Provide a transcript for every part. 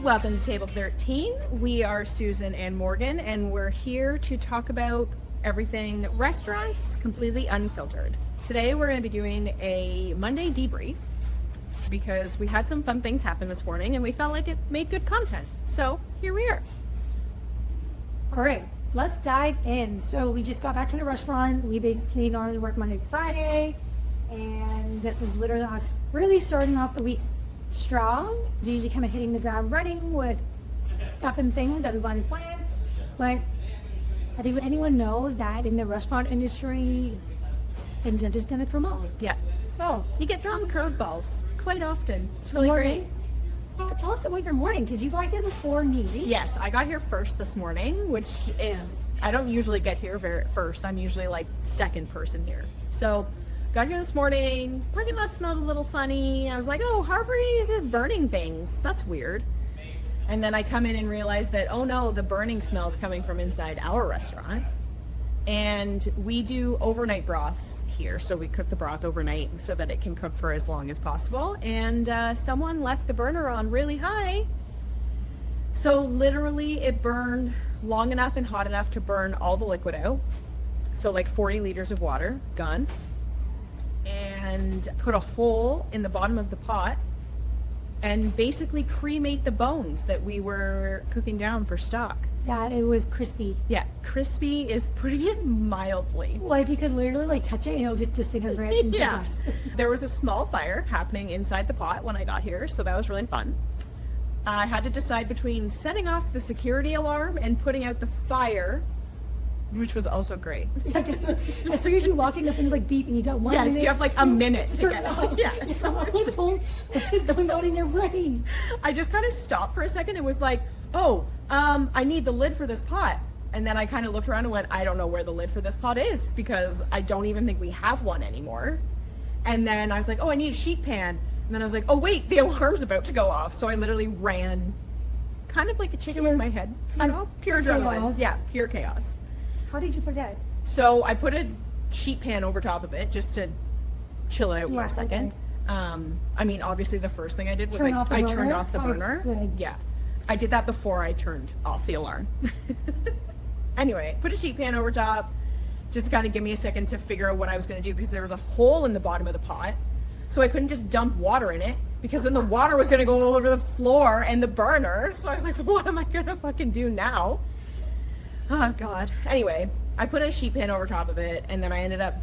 Welcome to Table 13. We are Susan and Morgan, and we're here to talk about everything restaurants, completely unfiltered. Today we're going to be doing a Monday debrief because we had some fun things happen this morning and we felt like it made good content. So here we are. All right, let's dive in. So we just got back to the restaurant. We basically normally work Monday to Friday, and this is literally us really starting off the week strong. Usually kind of hitting the ground running with stuff and things that we want to plan. But I think anyone knows that in the restaurant industry, things are just going to promote. Yeah. So You get thrown curveballs quite often. It's really Morgan, great. tell us about your morning, because you got here before me. Yes, I got here first this morning, which is, I don't usually get here first. I'm usually like second person here. So got here this morning, parking lot smelled a little funny. I was like, oh, Harvard is burning things. That's weird. And then I come in and realize that, oh no, the burning smell is coming from inside our restaurant. And we do overnight broths here. So we cook the broth overnight so that it can cook for as long as possible. And someone left the burner on really high. So literally it burned long enough and hot enough to burn all the liquid out. So like 40 liters of water, gone. And put a hole in the bottom of the pot and basically cremate the bones that we were cooking down for stock. Yeah, it was crispy. Yeah, crispy is putting it mildly. Like you could literally like touch it and it'll just disintegrate into Yeah. dust. There was a small fire happening inside the pot when I got here, so that was really fun. I had to decide between setting off the security alarm and putting out the fire, which was also great. Like as soon as you walk in, the thing's like beep, and you got 1 Yes, minute. you have like a minute to turn get it off. it. Yeah. It's almost home. What is going on in your brain? I just kind of stopped for a second and was like, oh, I need the lid for this pot. And then I kind of looked around and went, I don't know where the lid for this pot is because I don't even think we have one anymore. And then I was like, oh, I need a sheet pan. And then I was like, oh, wait, the alarm's about to go off. So I literally ran kind of like a chicken with my head. Pure adrenaline. chaos. Yeah, pure chaos. How did you forget? So I put a sheet pan over top of it just to chill it out for Yeah, a second. okay. I mean, obviously the first thing I did was Turn off the I turned burners? off the Oh, burner. good. Yeah. I did that before I turned off the alarm. Anyway, put a sheet pan over top, just to kind of give me a second to figure out what I was going to do because there was a hole in the bottom of the pot. So I couldn't just dump water in it because then the water was going to go all over the floor and the burner. So I was like, what am I going to fucking do now? Oh, God. Anyway, I put a sheet pan over top of it, and then I ended up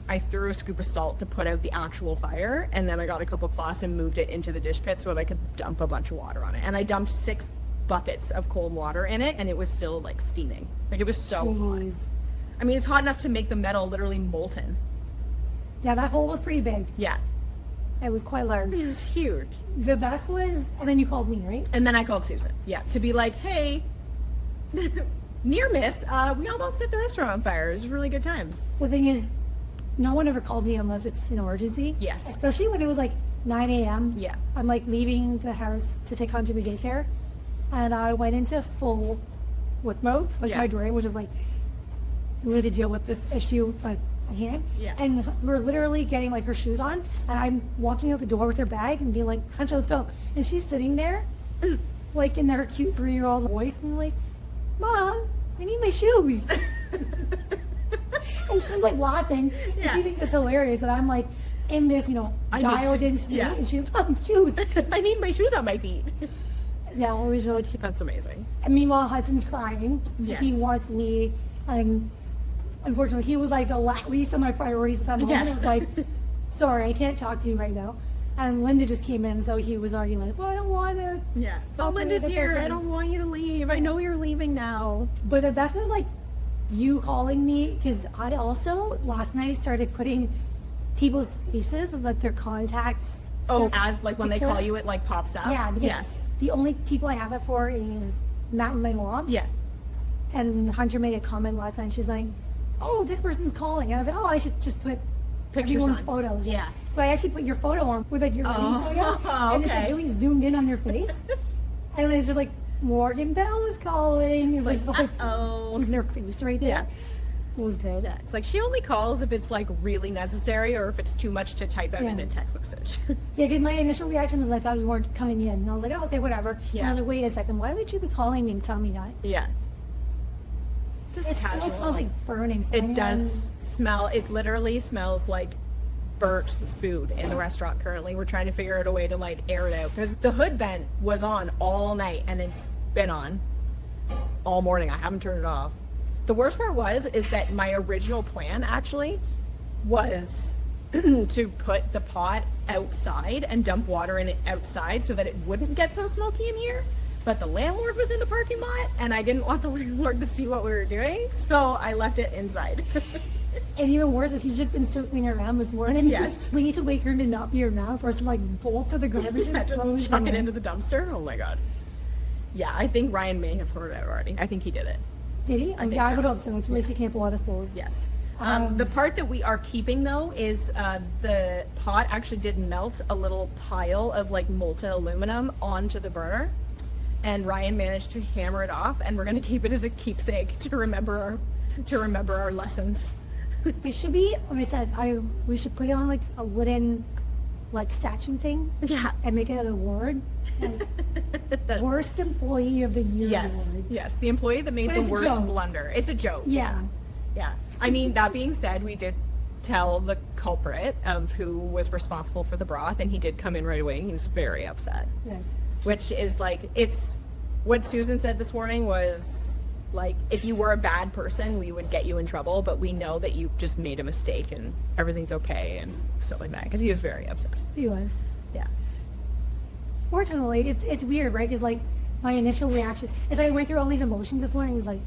I threw a scoop of salt to put out the actual fire, and then I got a couple cloths and moved it into the dish pit so that I could dump a bunch of water on it. And I dumped 6 buckets of cold water in it, and it was still, like, steaming. Like, it was so hot. Jeez. I mean, it's hot enough to make the metal literally molten. Yeah, that hole was pretty big. Yeah. It was quite large. It was huge. The best was, and then you called me, right? And then I called Susan. Yeah, to be like, hey, near miss, we almost set the restaurant on fire. It was a really good time. The thing is, no one ever called me unless it's an emergency. Yes. Especially when it was like 9 a.m. Yeah. I'm like leaving the house to take Hunter to daycare, and I went into full whip mode, like Yeah. my dream, which is like really to deal with this issue at hand. Yeah. And we're literally getting like her shoes on, and I'm walking out the door with her bag and being like, Hunter, let's go. And she's sitting there, like in her cute 3-year-old voice, and I'm like, Mom, I need my shoes. And she's like laughing, and Yeah. she thinks it's hilarious that I'm like in this, I need dialed to- in state, yeah. and she's like, shoes. I need my shoes on my feet. Yeah, it was really cute. That's amazing. And meanwhile, Hudson's crying because he Yes. wants me, and unfortunately, he was like the least of my priorities at that moment. Yes. I was like, sorry, I can't talk to you right now. And Linda just came in, so he was already like, well, I don't want to. Yeah. Oh, Oh, Linda's the here. person. I don't want you to leave. I know you're leaving now. But the best was like you calling me, because I also last night started putting people's faces of like their contacts. Oh, their as like when they call pictures. you, it like pops up. Yeah, because Yes. the only people I have it for is Matt and my mom. Yeah. And Hunter made a comment last night. She's like, "Oh, this person's calling." And I was like, "Oh, I should just put Pictures everyone's on. photos." right? Yeah. So I actually put your photo on with like your wedding photo, and it's like okay. really zoomed in on your face. And it's just like Morgan Bell is calling. It's like Oh. their face right there. Yeah. It was good. Yeah, it's like she only calls if it's like really necessary or if it's too much to type out Yeah. in a text message. Yeah, because my initial reaction was I thought you weren't coming in. And I was like, oh, okay, whatever. Yeah. And I was like, wait a second, why would you be calling me and tell me that? Yeah. Just It casual. still smells like burning. It does smell, it literally smells like burnt food in the restaurant currently. We're trying to figure out a way to like air it out because the hood vent was on all night and it's been on all morning. I haven't turned it off. The worst part is that my original plan actually was to put the pot outside and dump water in it outside so that it wouldn't get so smoky in here. But the landlord was in the parking lot and I didn't want the landlord to see what we were doing. So I left it inside. And even worse is he's just been circling around this morning. Yes. We need to wait for him to not be around for us to like bolt to the garbage and throw Chuck it in. into the dumpster. Oh my god. Yeah, I think Ryan may have thrown it out already. I think he did it. Did he? think I so. would hope so. It's really taking up a lot of space. Yes. The part that we are keeping though is the pot actually did melt a little pile of like molten aluminum onto the burner, and Ryan managed to hammer it off, and we're gonna keep it as a keepsake to remember our lessons. It should be, like I said, we should put it on like a wooden like statue thing Yeah. and make it an award. Like, worst employee of the year Yes. award. Yes. The employee that made But the it's a worst joke. blunder. It's a joke. Yeah. Yeah. I mean, that being said, we did tell the culprit of who was responsible for the broth, and he did come in right away, and he was very upset. Yes. Which is like, it's what Susan said this morning was like, if you were a bad person, we would get you in trouble, but we know that you just made a mistake and everything's okay and stuff like that. Because he was very upset. He was. Yeah. Fortunately, it's weird, right? Because like my initial reaction is I went through all these emotions this morning. It was like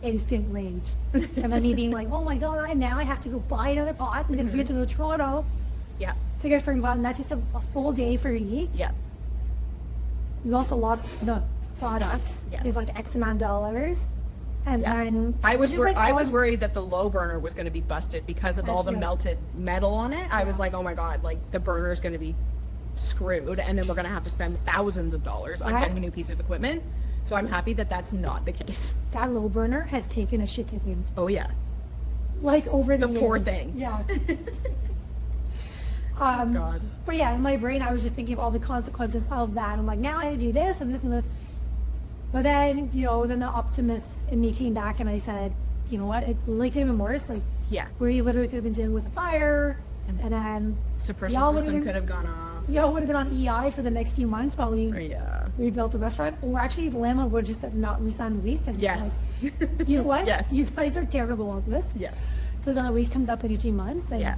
instant rage, and then me being like, "Oh my god, now I have to go buy another pot because we have to go to Toronto Yeah. to get from pot, and that takes a full day for me." Yeah. We also lost the product. Yes. It was like X amount of dollars, and Yeah. then I was which is, like, I all- was worried that the low burner was going to be busted because of all the That's right. melted metal on it. I was Yeah. like, oh my god, like the burner is going to be screwed, and then we're going to have to spend thousands of dollars on Right. getting a new piece of equipment. So I'm happy that that's not the case. that low burner has taken a shit kicking, Oh yeah, like over the poor years. thing. Yeah. God. But yeah, in my brain, I was just thinking of all the consequences of that. I'm like, now I have to do this and this and this. But then, then the optimist in me came back and I said, you know what? It really could have been worse. Like, Yeah. we literally could have been dealing with a fire, and then Suppression y'all would've system been- could have gone off. y'all would have been on EI for the next few months while we Yeah. rebuilt the restaurant. Or actually, the landlord would just have not re-signed the lease. 'Cause it's Yes. like, you know what? Yes. You guys are terrible at this. Yes. So then the lease comes up in 18 months. And, Yeah.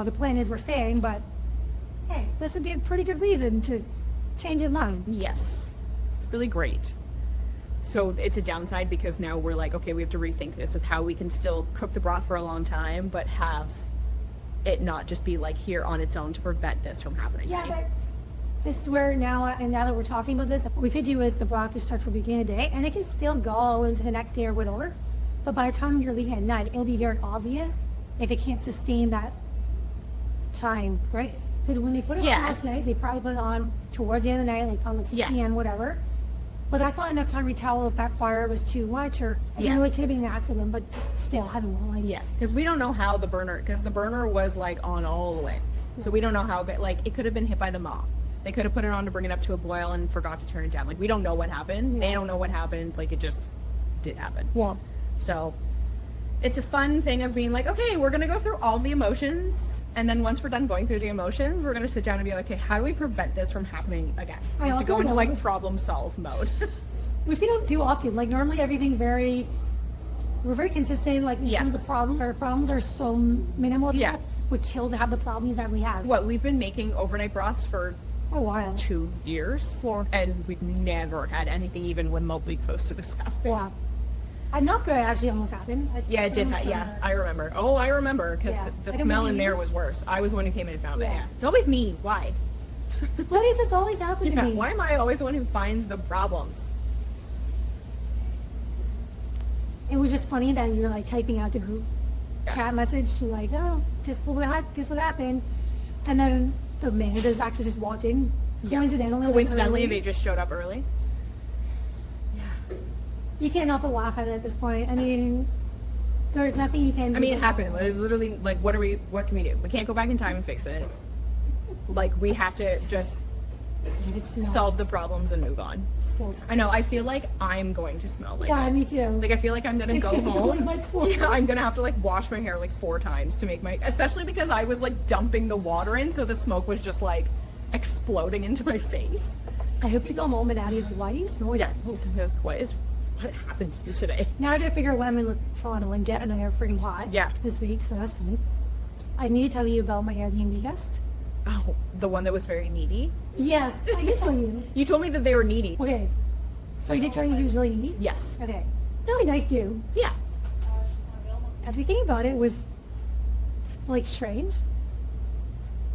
the plan is we're staying, but hey, this would be a pretty good reason to change his mind. Yes. Really great. So it's a downside because now we're like, okay, we have to rethink this of how we can still cook the broth for a long time, but have it not just be like here on its own to prevent this from happening. Yeah, but this is where now, and now that we're talking about this, we could do with the broth to start from the beginning of the day, and it can still go into the next day or whatever. But by the time you're leaving at night, it'll be very obvious if it can't sustain that time, right? Because when they put it on Yes. last night, they probably put it on towards the end of the night, like on the 6 Yeah. p.m., whatever. But that's not enough time to tell if that fire was too much, or Yeah. it really could have been an accident, but still, I don't know. Like, Yeah, because we don't know how the burner was like on all the way. So we don't know how, like, it could have been hit by the mob. They could have put it on to bring it up to a boil and forgot to turn it down. Like, we don't know what happened. They don't know what happened. Like, it just did happen. Yeah. So it's a fun thing of being like, okay, we're going to go through all the emotions. And then once we're done going through the emotions, we're going to sit down and be like, okay, how do we prevent this from happening again? We have to also go into love- like problem solve mode. Which we don't do often. Like normally everything's we're very consistent. Like in terms Yes. of problems, our problems are so minimal. Yeah. That would kill to have the problems that we have. What, we've been making overnight broths for A while. 2 years, and we've never had anything even remotely close to this happen. Yeah. And not good actually almost happened. Yeah, it did. Yeah, I remember. Oh, I remember because Yeah. the Like, it smell was in there you? was worse. I was the one who came in and found it. Yeah. Yeah, it's always me. Why? Why does this always happen to Yeah, me? why am I always the one who finds the problems? It was just funny that you're like typing out the group chat message. You're like, oh, this what happened. And then the managers actually just walked in. Coincidentally. like, Coincidentally, early. they just showed up early. Yeah. You can't help but laugh at it at this point. I mean, There's nothing you can do. I mean, it happened. It was literally, like, what can we do? We can't go back in time and fix it. Like, we have to just solve the problems and move on. I know, I feel like I'm going to smell like Yeah, it. me too. Like, I feel like I'm gonna It's go gonna go in home. my clothes. Yeah, I'm gonna have to, like, wash my hair, like, 4 times to make especially because I was, like, dumping the water in, so the smoke was just, like, exploding into my face. I hope you go home and Addie's why do you smell Yeah. like What happened to you today? Now I gotta figure out what I'm gonna look for on a and get another freaking pot. Yeah. This week, so that's fun. I need to tell you about my Airbnb guest. Oh, the one that was very needy? Yes, I can tell you. You told me that they were needy. Okay. So I did tell you he was really needy? Yes. Okay. Really nice dude. Yeah. Everything about it was like strange.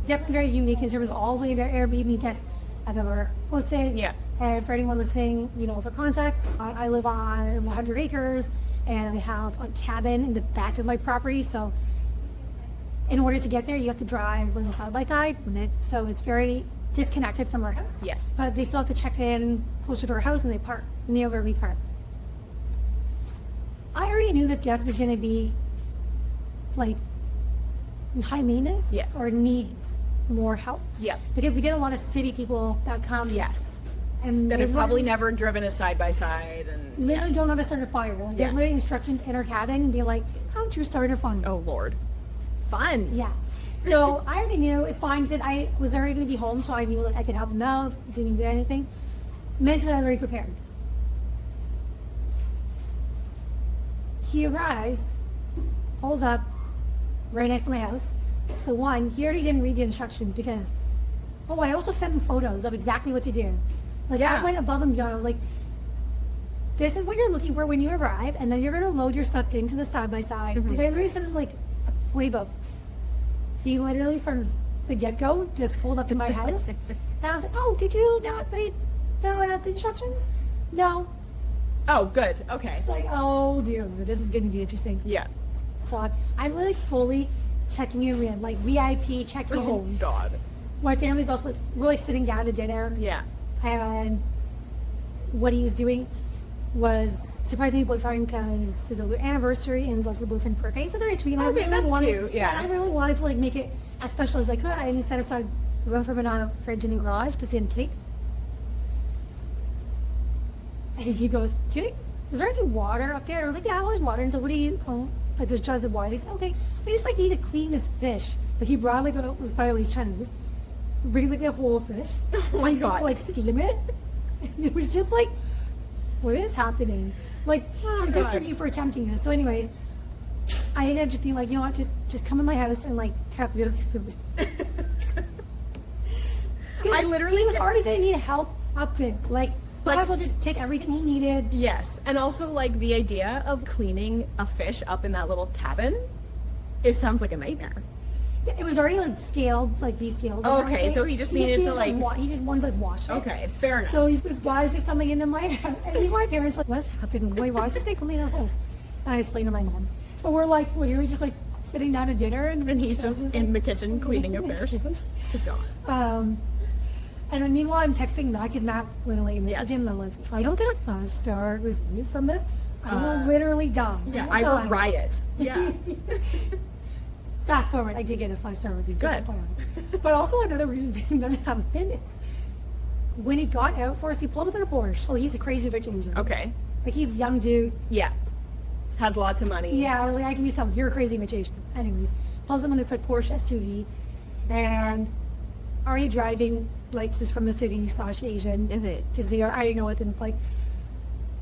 Definitely very unique in terms of all the Airbnb guests I've ever hosted. Yeah. And for anyone listening, you know, for context, I live on 100 acres and I have a cabin in the back of my property. So in order to get there, you have to drive like side by side. So it's very disconnected from our house. Yeah. But they still have to check in closer to our house and they park near where we park. I already knew this guest was going to be like high maintenance Yes. or needs more help. Yeah. Because we get a lot of city people that come. Yes. And That they have probably literally- never driven a side by side and literally don't know how to start a fire. Like, Yeah. there's literally instructions in our cabin and be like, how would you start a fire? oh Lord. Fun. Yeah. So I already knew it's fine because I was already going to be home, so I knew like I could help him out, didn't do anything. Mentally, I was already prepared. He arrives, pulls up right next to my house. So one, he already didn't read the instructions because, I also sent him photos of exactly what to do. Like Yeah. I went above and beyond. I was like, this is what you're looking for when you arrive, and then you're going to load your stuff into the side by side. Like I literally sent him like a playbook. He literally from the get-go just pulled up to my house. And I was like, oh, did you not read the instructions? No. Oh, good. Okay. It's like, oh, dear, this is going to be interesting. Yeah. So I'm really fully checking you in, like VIP checking Oh in. God. My family's also really sitting down to dinner. Yeah. And what he was doing was surprising his boyfriend because his anniversary and his also boyfriend's birthday. So very sweet. And I Okay, really that's wanted, cute, yeah. and I really wanted to like make it as special as I could. I set aside room for banana fridge in the garage to see him take. And he goes, Jake, is there any water up there? And I was like, yeah, there's water. And so what do you, like there's jars of water. He's like, okay, we just like need to clean this fish. Like he brought like a Chinese Chinese, bring like a whole fish. Oh my and God. like steam it. And it was just like, what is happening? Like, good for God. you for attempting this. So anyways, I ended up just being like, you know what, just come in my house and like prep your food. I literally he was already gonna need help up it. Like, might as well just take everything he needed. Yes, and also like the idea of cleaning a fish up in that little cabin, it sounds like a nightmare. It was already like scaled, like descaled. and Oh, okay, everything. so he just needed to, like- he just wanted to like wash it. Okay, fair enough. So this guy's just coming into my house, and even my parents like, what's happening? Wait, why is this guy coming in the house? And I explained to my mom, but we're like literally just like sitting down to dinner, and he's just in the kitchen cleaning a fish. To God. And then meanwhile, I'm texting Matt because Matt literally messaged Yes. him. And I'm like, if I don't get a 5-star review from this, I will literally die. Yeah, I will riot. Yeah. Fast forward, I did get a 5-star review. just Good. FYI. But also another reason that happened is when he got out for us, he pulled up in a Porsche. So he's a crazy rich Asian. Okay. Like he's a young dude. Yeah. Has lots of money. Yeah, like I can just tell him, you're a crazy rich Asian. Anyways, pulls him in a Porsche SUV and already driving like just from the city / Asian. Is it? Because they are, I know it. And like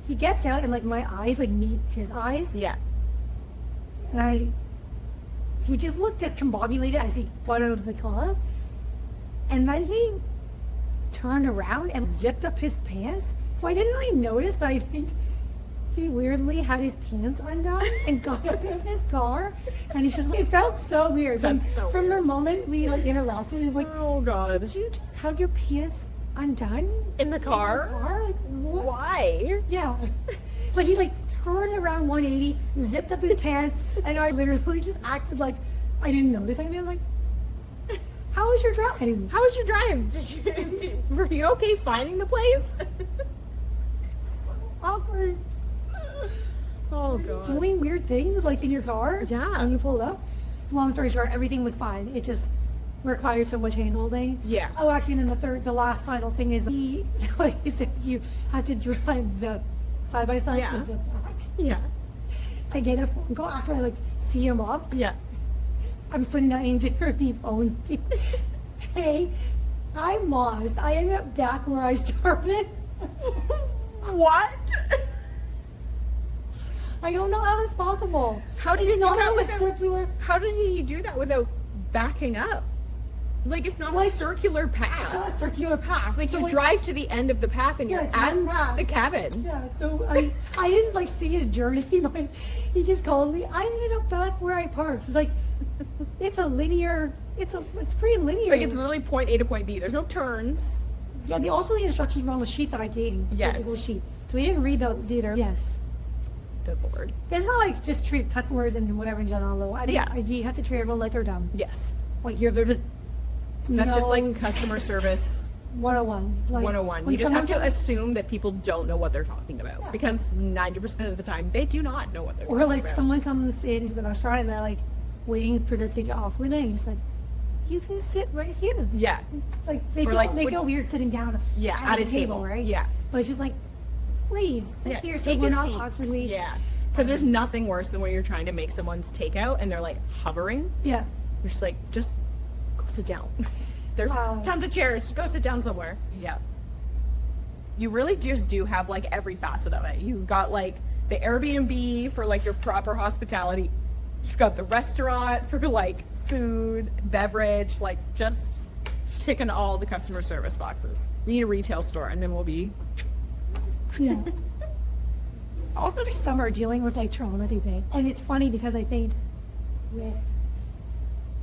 he gets out and like my eyes like meet his eyes. Yeah. And he just looked discombobulated as he got out of the car. And then he turned around and zipped up his pants. So I didn't really notice, but I think he weirdly had his pants undone and got out of his car. And he's just like, it felt so weird. That's so From the weird. moment we like interacted, he was like, Oh God. did you just have your pants undone? In the car? Like, what? Why? Yeah. Like he like turned around 180, zipped up his pants, and I literally just acted like I didn't notice anything. I'm like, how was your drive? How was your drive? Were you okay finding the place? So awkward. Oh, God. Doing weird things like in your car. Yeah. And you pulled up. Long story short, everything was fine. It just required so much hand holding. Yeah. Oh, actually, and then the last final thing is he said you had to drive the side by side Yeah. with the back. Yeah. I get a phone call after I like see him off. Yeah. I'm sitting down in dinner and he phones me. Hey, I'm lost. I ended up back where I started. What? I don't know how that's possible. How do you It's do not that like a without- circular? How did you do that without backing up? Like, it's not a Like- circular It's not a path. circular path. Like, So, you drive to the end of the path and Yeah, you're it's at one path. the cabin. Yeah, so I didn't like see his journey. But he just called me. I ended up back where I parked. It's like it's a linear. It's pretty linear. Like, it's literally point A to point B. There's no turns. Yeah, also the instructions were on the sheet that I gave him. the Yes. physical sheet. So we didn't read those either. Yes. The board. It's not like just treat customers and whatever in general though. I think Yeah. you have to treat everyone like they're dumb. Yes. Like they're just That's just no, like customer service 101. Like, 101. when You just have to someone comes- assume that people don't know what they're talking about. Yeah. Because 90% of the time, they do not know what they're Or talking like about. someone comes into the restaurant and they're like waiting for their ticket off window and you're just like, you can sit right here. Yeah. Like they Or feel, like, they would- feel weird sitting down Yeah, at at a table. right? Yeah. But it's just like, please sit Yeah, here so take we're a not seat. constantly. Yeah. Because there's nothing worse than when you're trying to make someone's takeout and they're like hovering. Yeah. You're just like, just go sit down. There's Wow. tons of chairs. Just go sit down somewhere. Yeah. You really just do have like every facet of it. You've got like the Airbnb for like your proper hospitality. You've got the restaurant for like food, beverage, like just ticking all the customer service boxes. We need a retail store and then we'll be. Yeah. Also, there's summer dealing with like trauma thing. And it's funny because I think with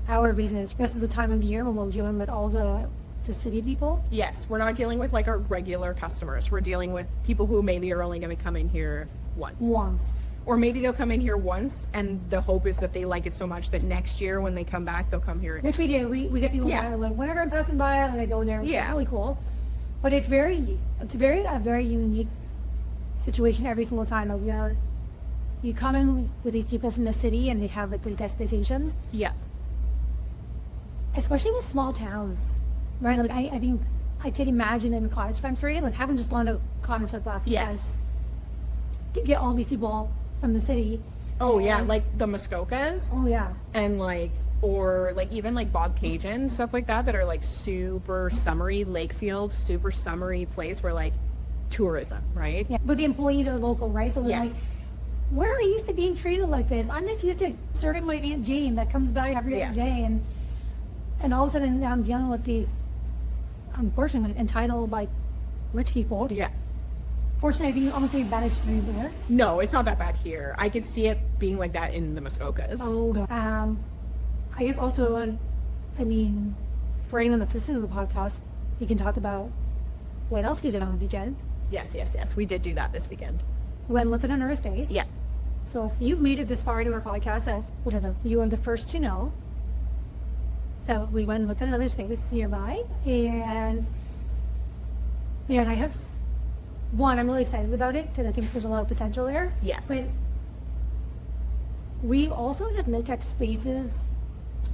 our business, this is the time of the year when we're dealing with all the city people. Yes, we're not dealing with like our regular customers. We're dealing with people who maybe are only going to come in here once. Or maybe they'll come in here once and the hope is that they like it so much that next year when they come back, they'll come here again. Which we do. We get people Yeah. that are like, whenever I'm passing by, I go in there, which Yeah. is really cool. But it's a very unique situation every single time. Like, you come in with these people from the city and they have like these destinations, Yeah. especially with small towns, right? Like I think I can imagine in cottage country, like having just gone to cottage like last Yes. you get all these people from the city. Oh yeah, and- like the Muskokas. Oh yeah. And like, or like even like Bob Cajun, stuff like that are like super summery, Lakefield, super summery place where like tourism, right? Yeah. But the employees are local, right? So they're Yes. like, where are we used to being treated like this? I'm just used to serving my Aunt Jane that comes by every Yes. day, and all of a sudden now I'm dealing with these, unfortunately, entitled by rich people. Yeah. Fortunately, I think almost the advantage to me there. No, it's not that bad here. I could see it being like that in the Muskokas. Oh, I guess also, I mean, for anyone that's listening to the podcast, you can talk about what else you did on the weekend. Yes, yes, yes. We did do that this weekend. We went and lived in another space. Yeah. So if you've made it this far into our podcast, whatever, you are the first to know. So we went and looked at another space nearby, and I have one. I'm really excited about it because I think there's a lot of potential there. Yes. But we've also just looked at spaces,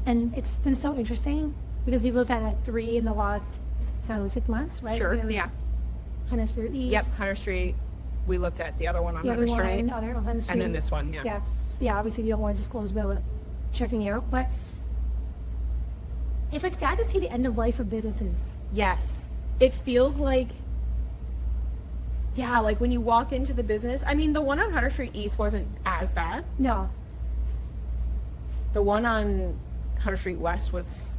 and it's been so interesting because we've looked at like 3 in the last, I don't know, 6 months, right? Sure. There's Yeah. Kind of 30. Yep. Hunter Street. We looked at the other one on The Hunter other Street. one, other on Hunter And then Street. this one, yeah. Yeah. Yeah, obviously we don't want to disclose about checking it out, but it's like sad to see the end of life of businesses. Yes. It feels like, yeah, like when you walk into the business, I mean, the one on Hunter Street East wasn't as bad. No. The one on Hunter Street West was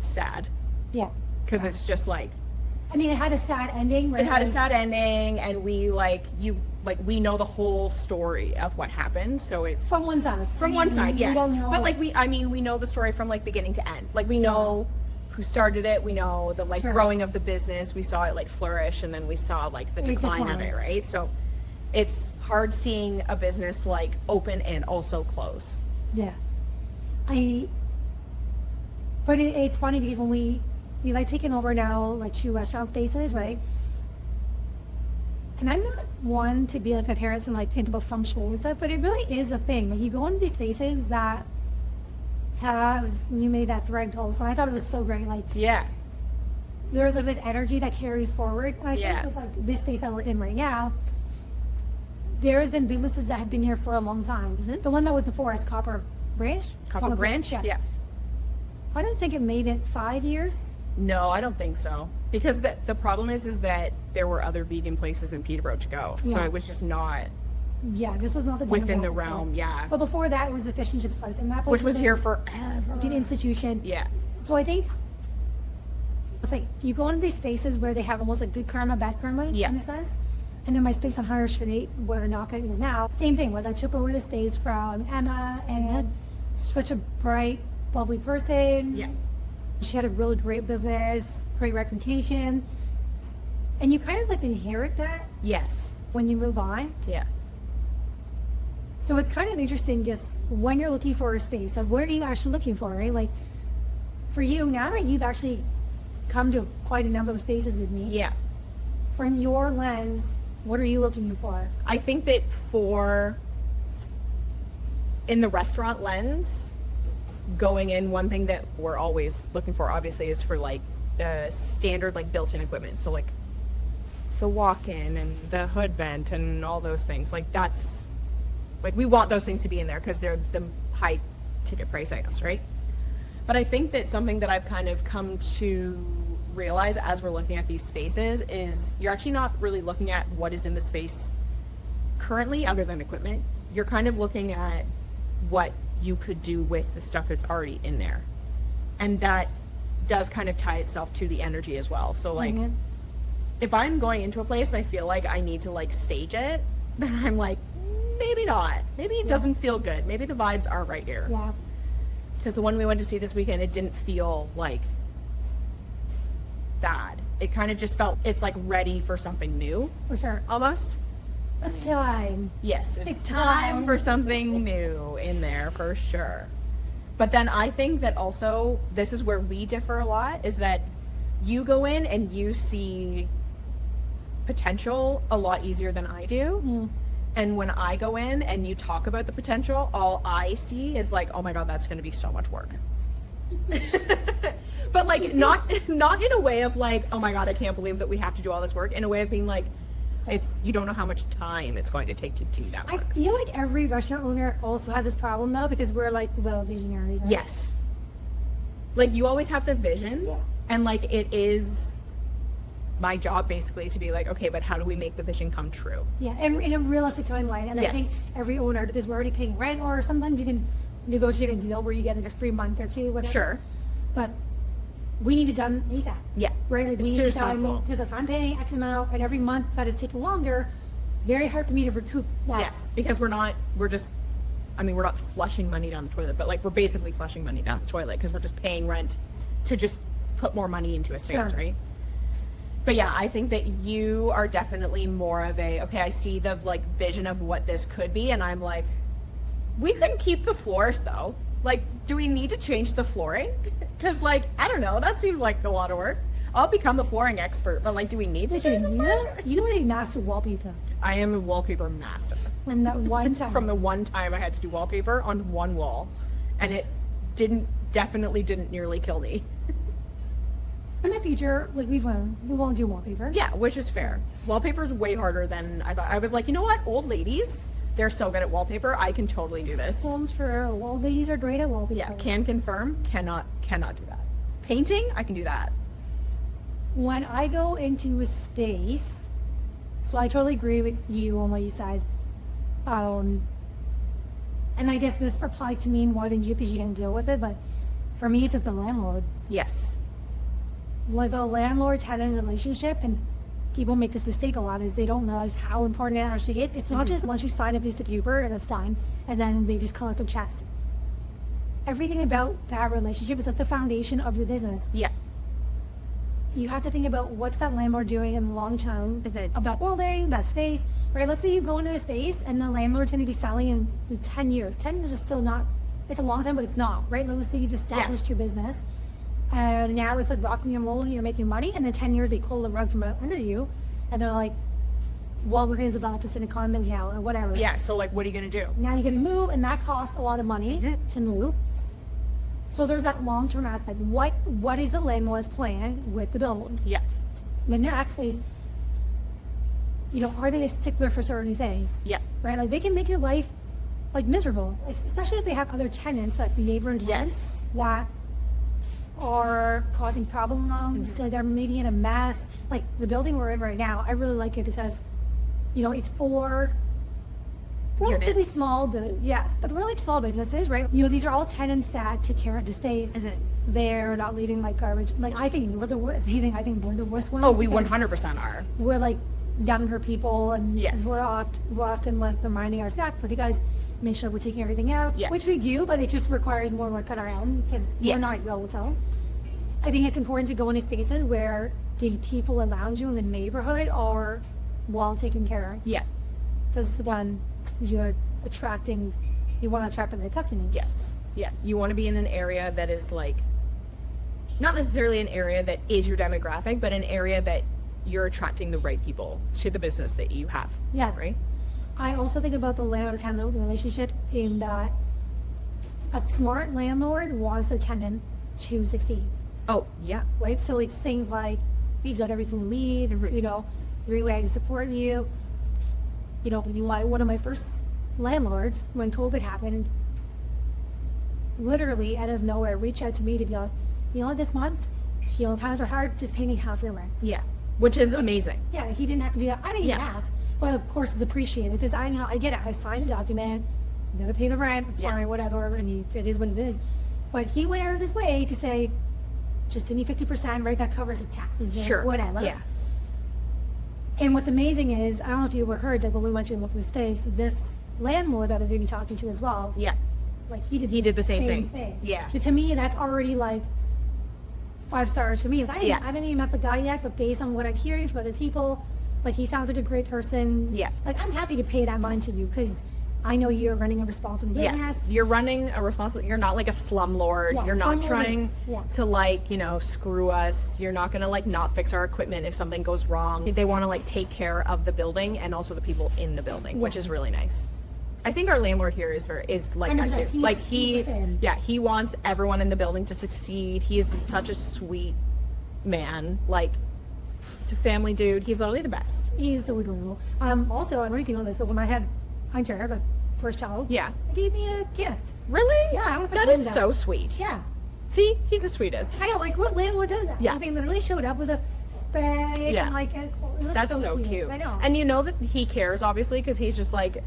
sad Yeah. because it's just like, I mean, it had a sad ending. Right? it had a sad ending and we we know the whole story of what happened. So it's From one side. from one side, We yes. don't know. But like we know the story from like beginning to end. Like we know who started it. We know the like Sure. growing of the business. We saw it like flourish and then we saw like the It decline of declined. it, right? So it's hard seeing a business like open and also close. Yeah. But it's funny because when we like taking over now like 2 restaurant spaces, right? And I'm not one to be like my parents and like think about functional and stuff, but it really is a thing. Like you go into these spaces that have, you made that thread close, and I thought it was so great. Like Yeah. there's like this energy that carries forward. And I Yeah. think with like this space that we're in right now, there's been businesses that have been here for a long time. Mhm. The one that was before us, Copper Branch. Copper Branch? Yeah. Yeah. I don't think it made it 5 years. No, I don't think so. Because the problem is that there were other vegan places in Peterborough to go. So Yeah. it was just not Yeah, this was not the within the demographic. realm. Yeah. But before that, it was the fish and chips place, and that place Which was a here forever. an institution. Yeah. So I think it's like you go into these spaces where they have almost like good karma, bad karma Yeah. in a sense. And in my space on Hunter Street, where Naka is now, same thing. Where I took over the space from Emma, and such a bright, bubbly person. Yeah. She had a really great business, great reputation, and you kind of like inherit that Yes. when you move on. Yeah. So it's kind of interesting just when you're looking for a space, like what are you actually looking for, right? Like for you, now that you've actually come to quite a number of spaces with me, Yeah. from your lens, what are you looking for? I think that in the restaurant lens, going in, one thing that we're always looking for obviously is for like standard like built-in equipment. So like the walk-in and the hood vent and all those things. Like that's like we want those things to be in there because they're the high ticket price items, right? But I think that something that I've kind of come to realize as we're looking at these spaces is you're actually not really looking at what is in the space currently other than equipment. You're kind of looking at what you could do with the stuff that's already in there. And that does kind of tie itself to the energy as well. So like Mhm. if I'm going into a place and I feel like I need to like sage it, then I'm like, maybe not. Maybe it doesn't feel good. Maybe the vibes aren't right here. Yeah. Because the one we went to see this weekend, it didn't feel like bad. It kind of just felt it's like ready for something new For sure. almost. It's time. Yes, It's it's time. time for something new in there for sure. But then I think that also this is where we differ a lot is that you go in and you see potential a lot easier than I do. Mm. And when I go in and you talk about the potential, all I see is like, oh my God, that's going to be so much work. But like not in a way of like, oh my God, I can't believe that we have to do all this work. In a way of being like, you don't know how much time it's going to take to do that I work. feel like every restaurant owner also has this problem though, because we're like the visionaries. Right? Yes. Like you always have the vision, Yeah. and like it is my job basically to be like, okay, but how do we make the vision come true? Yeah, and in a realistic timeline. And I Yes. think every owner, because we're already paying rent, or sometimes you can negotiate a deal where you get like a free month or two, whatever. Sure. But we need it done ASAP. Yeah. Right? Like we As need soon it as done possible. because if I'm paying X amount and every month that is taking longer, very hard for me to recoup that. Yes, because we're not flushing money down the toilet, but like we're basically flushing money down the toilet because we're just paying rent to just put more money into a space, Sure. right? But yeah, I think that you are definitely more of a, okay, I see the like vision of what this could be, and I'm like, we can keep the floors though. Like, do we need to change the flooring? Because like, I don't know, that seems like a lot of work. I'll become the flooring expert, but like, do we need to change Listen, the you floors? know, you know what a master wallpaper? I am a wallpaper master. When that one time. From the one time I had to do wallpaper on one wall, and it definitely didn't nearly kill me. In the future, like we won't do wallpaper. Yeah, which is fair. Wallpaper is way harder than I thought. I was like, you know what, old ladies, they're so good at wallpaper. I can totally do this. So I'm sure old ladies are great at wallpaper. Yeah, can confirm. Cannot do that. Painting, I can do that. When I go into a space, so I totally agree with you on what you said. And I guess this applies to me more than you because you didn't deal with it, but for me, it's with the landlord. Yes. Like the landlord-tenant relationship, and people make this mistake a lot, is they don't realize how important it actually is. It's not just once you sign a piece of paper and it's done, and then they just collect their checks. Everything about that relationship is like the foundation of your business. Yeah. You have to think about what's that landlord doing in the long term Mhm. of that building, that space, right? Let's say you go into a space and the landlord's going to be selling in 10 years. 10 years is still not, it's a long time, but it's not, right? Let's say you've established your business and now it's like rocking and rolling, you're making money, and then 10 years they pull the rug from under you and they're like, well, we're going to develop this in a condominium or whatever. Yeah, so like, what are you gonna do? Now you're going to move, and that costs a lot of money to move. So there's that long-term aspect. What is the landlord's plan with the building? Yes. The next is, you know, are they a stickler for certain things? Yeah. Right? Like, they can make your life, like, miserable, especially if they have other tenants, like neighboring tenants, that are causing problems, like they're maybe in a mess. Like, the building we're in right now, I really like it because, you know, it's for relatively small, but really small businesses, right? You know, these are all tenants that take care of the space. They're not leaving like garbage. Like, I think we're the worst. I think we're the worst one. Oh, we 100% are. We're like younger people, and Yes. we're often like reminding our staff, but you guys make sure we're taking everything out, Yes. which we do, but it just requires more work on our end because Yes. we're not well so. I think it's important to go into spaces where the people around you in the neighborhood are well taken care of. Yeah. Because when you're you want to attract the customers. Yes. Yeah. You want to be in an area that is like, not necessarily an area that is your demographic, but an area that you're attracting the right people to the business that you have. Yeah. Right? I also think about the landlord-tenant relationship in that a smart landlord wants their tenant to succeed, Oh, yeah. right? So it's things like, we've done everything we need, you know, we're ready to support you. You know, one of my first landlords, when COVID happened, literally out of nowhere, reached out to me to be like, you know, this month, you know, times are hard, just pay me half your rent. Yeah. Which is amazing. Yeah, he didn't have to do that. I didn't even Yeah. ask. But of course, it's appreciated because I get it. I signed a document. You gotta pay the rent, Yeah. fine, whatever, and it is what it is. But he went out of his way to say, just give me 50%, right? That covers his taxes, or Sure. whatever. Yeah. And what's amazing is, I don't know if you ever heard that when we went to look for stays, this landlord that I'm going to be talking to as well, Yeah. like he did the same thing. Yeah. So to me, that's already like 5 stars for me. I haven't even met the guy yet, but based on what I'm hearing from other people, like, he sounds like a great person. Yeah. Like, I'm happy to pay that money to you because I know you're running a responsible business. Yes, you're running a responsible. You're not like a slumlord. Yeah, You're not slumlord trying is- yeah. to like, you know, screw us. You're not gonna like not fix our equipment if something goes wrong. They want to like take care of the building and also the people in the building, which Yeah. is really nice. I think our landlord here is like that 100%. too. Like He's the same. yeah, he wants everyone in the building to succeed. He is such a sweet man. Like, he's a family dude. He's literally the best. He's so adorable. Also, I don't know if you know this, but when I had Hunter, the first child, Yeah. he gave me a gift. Really? Yeah, I don't know if I that told is you so that. sweet. Yeah. See, he's the sweetest. I know, like, what landlord does that? Yeah. Like, they literally showed up with a bag Yeah. and, like, it was That's so cute. I know. And you know that he cares, obviously, because he's just like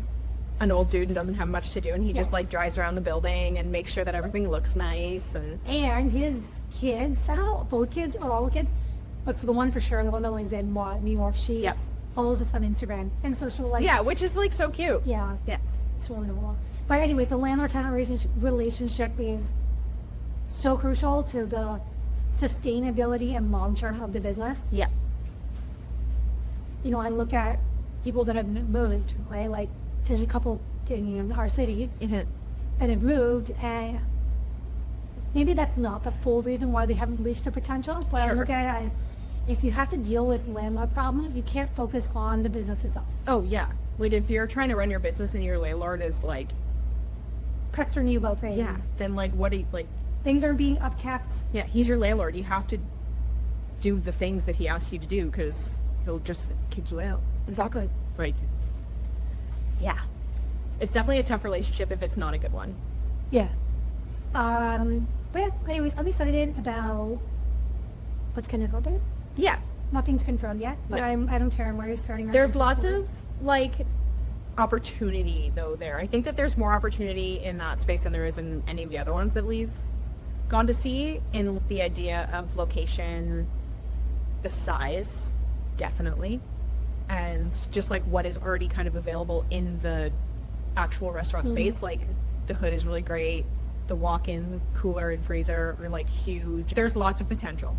an old dude and doesn't have much to do, and he just like drives around the building and makes sure that everything looks nice. And his kids, I don't know, both kids or all the kids, but for the one for sure, the one that lives in New York, she Yep. follows us on Instagram and social, like, yeah, which is like so cute. yeah, Yeah. it's really cool. But anyway, the landlord-tenant relationship is so crucial to the sustainability and long-term of the business. Yeah. You know, I look at people that have moved, right? Like, there's a couple in our city that have moved, and maybe that's not the full reason why they haven't reached their potential, but I Sure. look at it as, if you have to deal with landlord problems, you can't focus on the business itself. Oh yeah. Like if you're trying to run your business and your landlord is like, Pestering you about things. then like what do you like? Things are being upkept. Yeah, he's your landlord. You have to do the things that he asks you to do because he'll just kick you out. Exactly. Right. Yeah. It's definitely a tough relationship if it's not a good one. Yeah. But yeah, anyways, I'm excited about what's going to happen. Yeah. Nothing's confirmed yet, but No. I don't care. I'm already starting. our There's business lots school. of like opportunity though there. I think that there's more opportunity in that space than there is in any of the other ones that we've gone to see, in the idea of location, the size, definitely, and just like what is already kind of available in the actual restaurant space. Like the hood is really great, the walk-in cooler and freezer are like huge. There's lots of potential.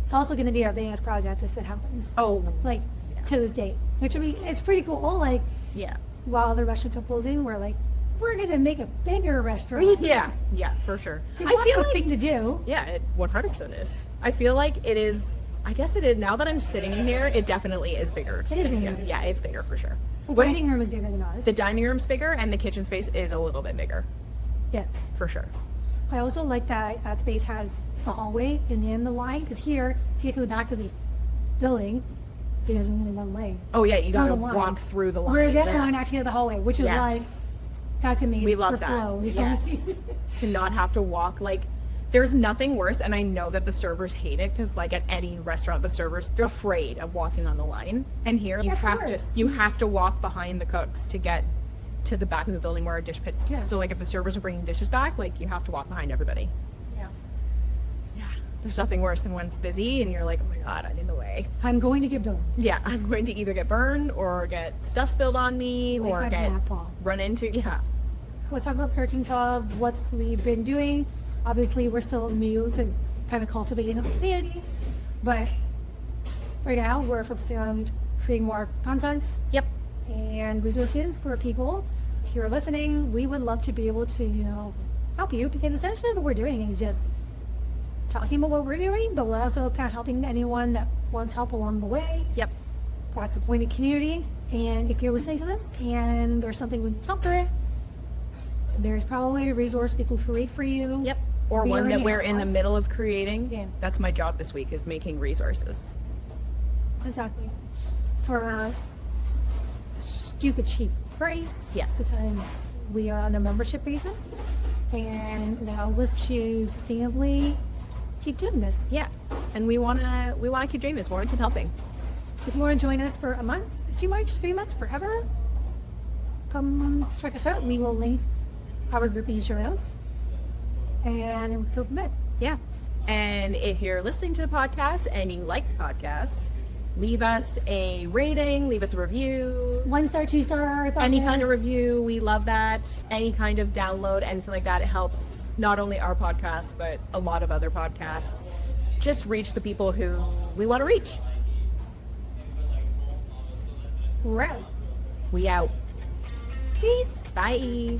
It's also going to be our biggest project if it happens. Oh, Like, to this date, which I mean, it's pretty cool. Like, yeah. while the restaurants are closing, we're like, we're going to make a bigger restaurant. Yeah, for sure. I feel the thing to do. Yeah, it 100% is. I feel like it is I guess it is. Now that I'm sitting in here, it definitely is bigger. It is bigger. Yeah, it's bigger for sure. The dining room is bigger than ours. The dining room's bigger and the kitchen space is a little bit bigger, Yeah. for sure. I also like that space has the hallway and then the line, because here, if you get to the back of the building, there's only one way. Oh yeah, you gotta the line. walk through the line. Whereas that line actually has the hallway, which is Yes. like, that's amazing. We love for that. flow. Yes. To not have to walk, like, there's nothing worse, and I know that the servers hate it, because like at any restaurant, the servers, they're afraid of walking on the line. And here That's worse. you have to walk behind the cooks to get to the back of the building where our dish pit. Yeah. So like if the servers are bringing dishes back, like you have to walk behind everybody. Yeah. Yeah. There's nothing worse than when it's busy and you're like, oh my god, I'm in the way. I'm going to get built. Yeah, I'm going to either get burned or get stuff spilled on me Like or my get grandpa. run into. Yeah. Let's talk about 13 Club, what we've been doing. Obviously, we're still new to kind of cultivating a community, but right now we're focusing on creating more content Yep. and resources for people. If you're listening, we would love to be able to, help you, because essentially what we're doing is just talking about what we're doing, but we're also kind of helping anyone that wants help along the way. Yep. That's the point of community. And if you're listening to this and there's something we can help with, there's probably a resource we can create for you. Yep. Or We one that already we're in the have. middle of creating. Yeah. That's my job this week, is making resources. Exactly. For a stupid cheap price. Yes. Because we are on a membership basis and now let's to sustainably keep doing this. Yeah. And we wanna keep doing this. We wanna keep helping. So if you want to join us for a month, 2 months, 3 months, forever, come check us out. We will link our group in the show notes and go from there. Yeah. And if you're listening to the podcast and you like the podcast, leave us a rating, leave us a review. 1 star, 2 star, it's Any kind of review, we love that. Any kind of download, anything like that, it helps not only our podcast, but a lot of other podcasts just reach the people who we want to reach. Right. We out. Peace. Bye.